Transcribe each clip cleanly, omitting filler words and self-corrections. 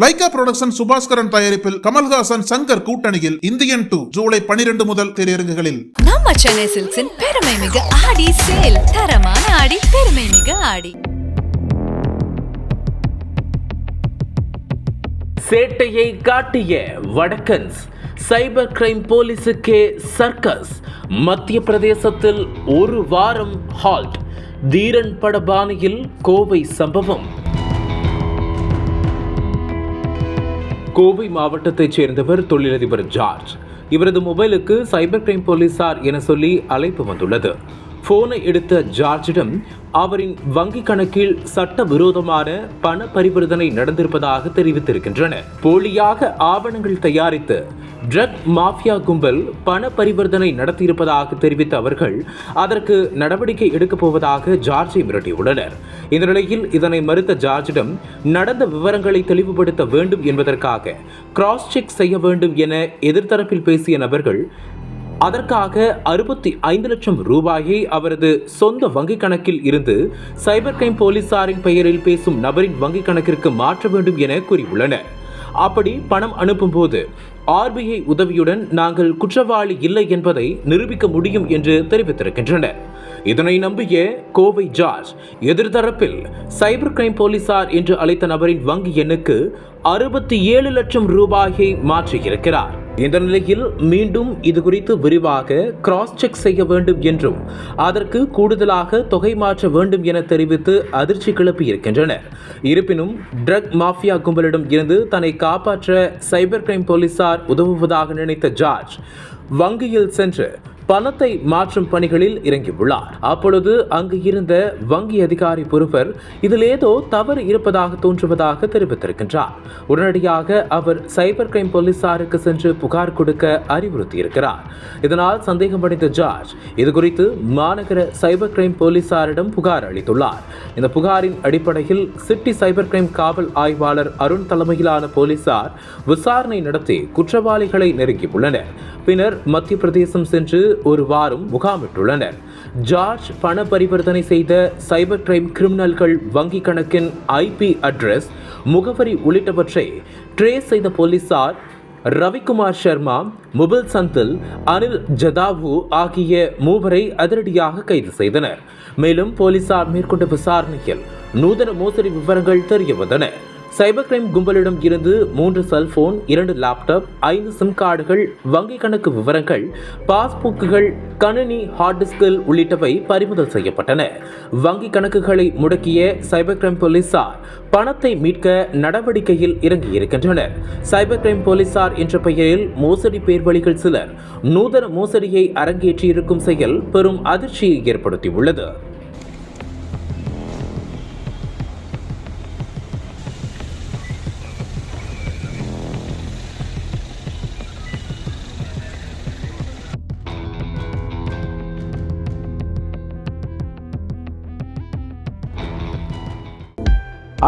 Lyca production Subaskaran தயாரிப்பில் கமல்ஹாசன் சங்கர் கூட்டணியில் Indian 2 July 12 முதல் திரையரங்குகளில். நம்ம சென்னை சில்க்ஸின் பெருமை மிகு ஆடி சேல். தரமான ஆடி, பெருமை மிகு ஆடி. சேட்டையை காட்டிய வடக்கன்ஸ், சைபர் கிரைம் போலீசுக்கே சர்க்கஸ். மத்திய பிரதேசத்தில் ஒரு வாரம் ஹால்ட். தீரன் பட பாணியில் கோவை சம்பவம். கோவை மாவட்டத்தைச் சேர்ந்தவர் தொழிலதிபர் ஜார்ஜ். இவரது மொபைலுக்கு சைபர் கிரைம் போலீசார் என சொல்லி அழைப்பு வந்துள்ளது. போனை எடுத்த ஜார்ஜிடம் அவரின் வங்கி கணக்கில் சட்டவிரோதமான பண பரிவர்த்தனை நடந்திருப்பதாக தெரிவித்திருக்கின்றனர். போலியாக ஆவணங்கள் தயாரித்து ட்ரக் மாஃபியா கும்பல் பண பரிவர்த்தனை நடத்தியிருப்பதாக தெரிவித்த அவர்கள் அதற்கு நடவடிக்கை எடுக்கப் போவதாக ஜார்ஜை மிரட்டியுள்ளனர். இந்த நிலையில் இதனை மறுத்த ஜார்ஜிடம் நடந்த விவரங்களை தெளிவுபடுத்த வேண்டும் என்பதற்காக கிராஸ் செக் செய்ய வேண்டும் என எதிர்த்தரப்பில் பேசிய நபர்கள் அதற்காக 65 லட்சம் ரூபாயை அவரது சொந்த வங்கிக் கணக்கில் இருந்து சைபர் கிரைம் போலீசாரின் பெயரில் பேசும் நபரின் வங்கிக் கணக்கிற்கு மாற்ற வேண்டும் என கூறியுள்ளனர். அப்படி பணம் அனுப்பும் போது RBI உதவியுடன் நாங்கள் குற்றவாளி இல்லை என்பதை நிரூபிக்க முடியும் என்று தெரிவித்திருக்கின்றனர். இதனை நம்பிய கோவை ஜார்ஜ் எதிர்த்தரப்பில் சைபர் கிரைம் போலீசார் என்று அழைத்த நபரின் வங்கி எண்ணுக்கு 67 லட்சம் ரூபாயை மாற்றியிருக்கிறார். இந்த நிலையில் மீண்டும் இது குறித்து விரிவாக கிராஸ் செக் செய்ய வேண்டும் என்றும் அதற்கு கூடுதலாக தொகை மாற்ற வேண்டும் என தெரிவித்து அதிர்ச்சி கிளப்பியிருக்கின்றனர். இருப்பினும் ட்ரக் மாஃபியா கும்பலிடம் இருந்து தன்னை காப்பாற்ற சைபர் கிரைம் போலீசார் உதவுவதாக நினைத்த ஜார்ஜ் வங்கியில் சென்று பணத்தை மாற்றும் பணிகளில் இறங்கியுள்ளார். அப்பொழுது அங்கு இருந்த வங்கி அதிகாரி ஒருவர் இதில் ஏதோ தவறு இருப்பதாக தோன்றுவதாக தெரிவித்திருக்கின்றார். உடனடியாக அவர் சைபர் கிரைம் போலீசாருக்கு சென்று புகார் கொடுக்க அறிவுறுத்தியிருக்கிறார். இதனால் சந்தேகமடைந்த ஜார்ஜ் இதுகுறித்து மாநகர சைபர் கிரைம் போலீசாரிடம் புகார் அளித்துள்ளார். இந்த புகாரின் அடிப்படையில் சிட்டி சைபர் கிரைம் காவல் ஆய்வாளர் அருண் தலைமையிலான போலீசார் விசாரணை நடத்தி குற்றவாளிகளை நெருங்கியுள்ளனர். பின்னர் மத்திய பிரதேசம் சென்று ஒரு வாரம் முகாமிட்டுள்ளனர். ஜார்ஜ் பண பரிவர்த்தனை செய்த சைபர் கிரைம் கிரிமினல்கள் வங்கி கணக்கின் IP அட்ரஸ், முகவரி உள்ளிட்டவற்றை ட்ரேஸ் செய்த போலீசார் ரவிக்குமார் சர்மா, முபில் சந்தில், அனில் ஜதாவு ஆகிய மூவரை அதிரடியாக கைது செய்தனர். மேலும் போலீசார் மேற்கொண்ட விசாரணையில் நூதன மோசடி விவரங்கள் தெரிய வந்தன. சைபர் கிரைம் கும்பலிடம் இருந்து 3 செல்போன், 2 லேப்டாப், 5 சிம் கார்டுகள், வங்கி கணக்கு விவரங்கள், பாஸ்புக்குகள், கணினி, ஹார்ட் டிஸ்கில் உள்ளிட்டவை பறிமுதல் செய்யப்பட்டன. வங்கி கணக்குகளை முடக்கிய சைபர் கிரைம் போலீசார் பணத்தை மீட்க நடவடிக்கையில் இறங்கியிருக்கின்றனர். சைபர் கிரைம் போலீசார் என்ற பெயரில் மோசடி பேர்வழிகள் சிலர் நூதன மோசடியை அரங்கேற்றியிருக்கும் செயல் பெரும் அதிர்ச்சியை ஏற்படுத்தியுள்ளது.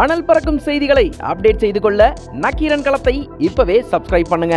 அனல் பறக்கும் செய்திகளை அப்டேட் செய்து கொள்ள நக்கீரன் களத்தை இப்பவே சப்ஸ்கிரைப் பண்ணுங்க.